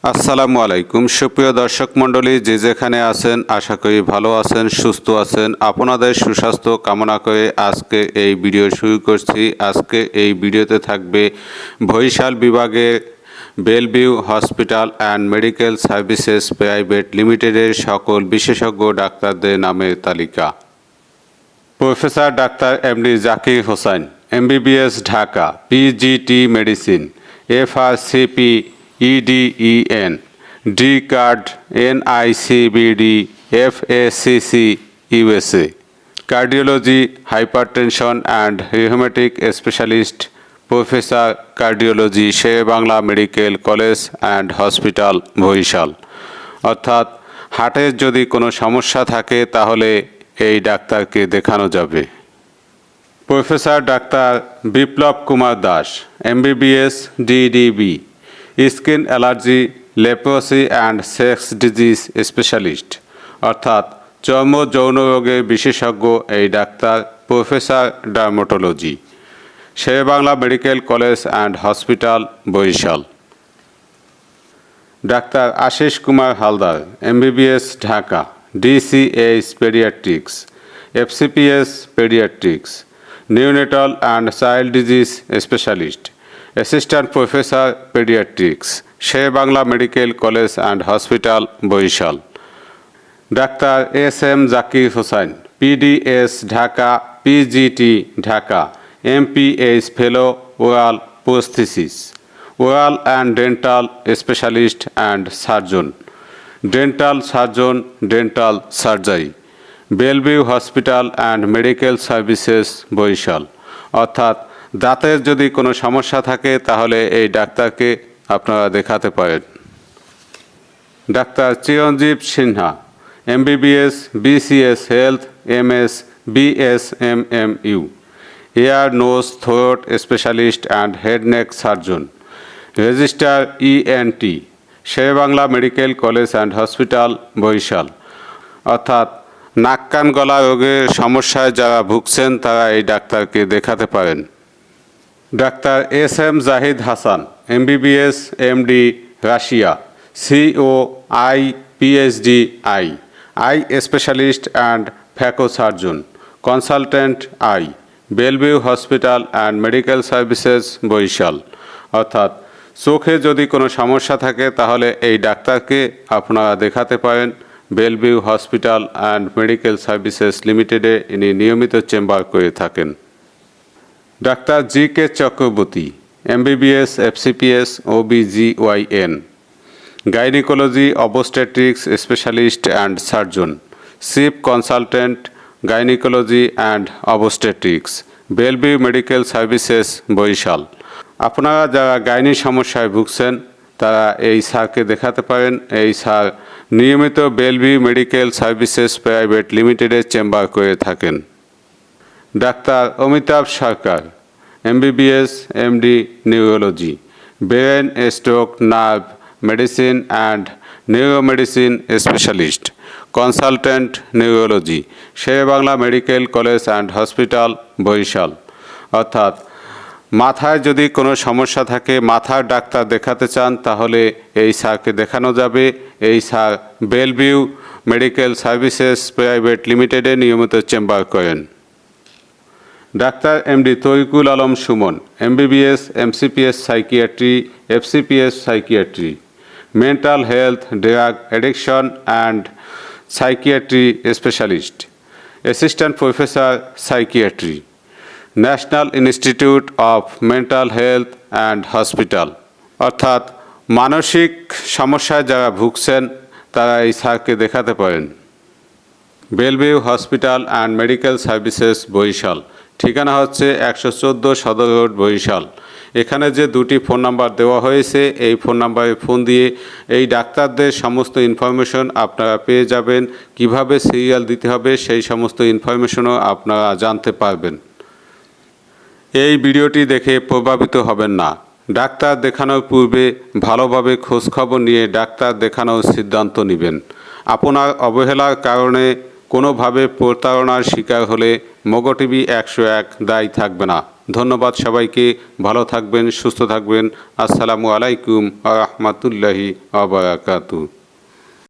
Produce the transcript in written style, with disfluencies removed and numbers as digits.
আসসালামু আলাইকুম সুপ্রিয় দর্শক মণ্ডলী, যে যেখানে আছেন আশা করি ভালো আছেন, সুস্থ আছেন। আপনাদের সুস্বাস্থ্য কামনা করে আজকে এই ভিডিও শুরু করছি। আজকে এই ভিডিওতে থাকবে বরিশাল বিভাগের Bellevue hospital and medical services private লিমিটেডের সকল বিশেষজ্ঞ ডাক্তারদের নামের তালিকা। Professor doctor MD Zakir Hossain, MBBS, Dhaka, PGT medicine, FRCP EDEN, D card NICBD, FACC, USA. Cardiology, hypertension and rheumatic specialist, Professor Cardiology, Sher-e-Bangla medical college and hospital, Barishal. অর্থাৎ হার্টের যদি কোনো সমস্যা থাকে তাহলে এই ডাক্তারকে দেখানো যাবে। Professor doctor Biplab Kumar Das, MBBS, DDB, skin allergy, leprosy and sex disease specialist, অর্থাৎ চর্ম যৌন রোগের বিশেষজ্ঞ এই ডাক্তার। Professor dermatology, Sher-e-Bangla medical college and hospital, Barishal. Doctor Ashis Kumar Haldar, MBBS, Dhaka, DCH paediatrics, FCPS paediatrics, neonatal and child disease specialist, assistant professor paediatrics, Sher-e-Bangla medical college and hospital, Barishal. Doctor SM Zakir Hossain, PDS, Dhaka, PGT, Dhaka, MPH fellow, oral prosthesis, oral and dental specialist and surgeon, dental surgeon, dental surgery, Bellevue hospital and medical services, Barishal. অর্থাৎ দাঁতের যদি কোনো সমস্যা থাকে তাহলে এই ডাক্তারকে আপনারা দেখাতে পারেন। Doctor Chiranjib Sinha, MBBS, BCS health, MS, BSMMU, ear nose throat specialist and head neck surgeon, registrar ENT, Sher-e-Bangla medical college and hospital, Barishal. অর্থাৎ নাক কান গলা রোগের সমস্যায় যারা ভুগছেন তারা এই ডাক্তারকে দেখাতে পারেন। Doctor SM Zahid Hasan, MBBS, MD, Russia, COI, PhD, eye specialist and phaco surgeon, consultant eye, Bellevue hospital and medical services, Barishal. অর্থাৎ চোখে যদি কোনো সমস্যা থাকে তাহলে এই ডাক্তারকে আপনারা দেখাতে পারেন। Bellevue hospital and medical services লিমিটেডে ইনি নিয়মিত চেম্বার করে থাকেন। Doctor GK Chakraborty, MBBS, FCPS, OBGYN, gynaecology, obstetrics specialist and surgeon, chief consultant, gynaecology and obstetrics, Bellevue medical services, Barishal. আপনারা যারা গাইনি সমস্যায় ভুগছেন তারা এই স্যারকে দেখাতে পারেন। এই স্যার নিয়মিত বেলভিউ মেডিকেল সার্ভিসেস প্রাইভেট লিমিটেডের চেম্বার করে থাকেন। Doctor Amitabh Sarkar, MBBS, MD, neurology, brain, stroke, nerve medicine and neuromedicine specialist, consultant neurology, Sher-e-Bangla medical college and hospital, Barishal. অর্থাৎ মাথায় যদি কোনো সমস্যা থাকে, মাথার ডাক্তার দেখাতে চান তাহলে এই স্যারকে দেখানো যাবে। এই sir Bellevue medical services private লিমিটেডে নিয়মিত চেম্বার করেন। Doctor MD Tarikul Alam Sumon, MBBS, MCPS psychiatry, FCPS psychiatry, mental health, drug addiction and psychiatry specialist, assistant professor psychiatry, national institute of mental health and hospital. অর্থাৎ মানসিক সমস্যায় যারা ভুগছেন তারা এই স্যারকে দেখাতে পারেন। Bellevue hospital and medical services, Barishal. ঠিকানা হচ্ছে 114 সদর রোড, বরিশাল। এখানে যে দুটি ফোন নাম্বার দেওয়া হয়েছে এই ফোন নাম্বারে ফোন দিয়ে এই ডাক্তারদের সমস্ত ইনফরমেশন আপনারা পেয়ে যাবেন। কিভাবে সিরিয়াল দিতে হবে সেই সমস্ত ইনফরমেশনও আপনারা জানতে পারবেন। এই ভিডিওটি দেখে প্রভাবিত হবেন না। ডাক্তার দেখানোর পূর্বে ভালোভাবে খোঁজখবর নিয়ে ডাক্তার দেখানোর সিদ্ধান্ত নেবেন। আপনার অবহেলার কারণে কোনোভাবে প্রতারণার শিকার হলে মোগো টিভি 101 দায়ী থাকবে না। ধন্যবাদ সবাইকে। ভালো থাকবেন, সুস্থ থাকবেন। আসসালামু আলাইকুম ওয়া রাহমাতুল্লাহি ওয়া বারাকাতুহু।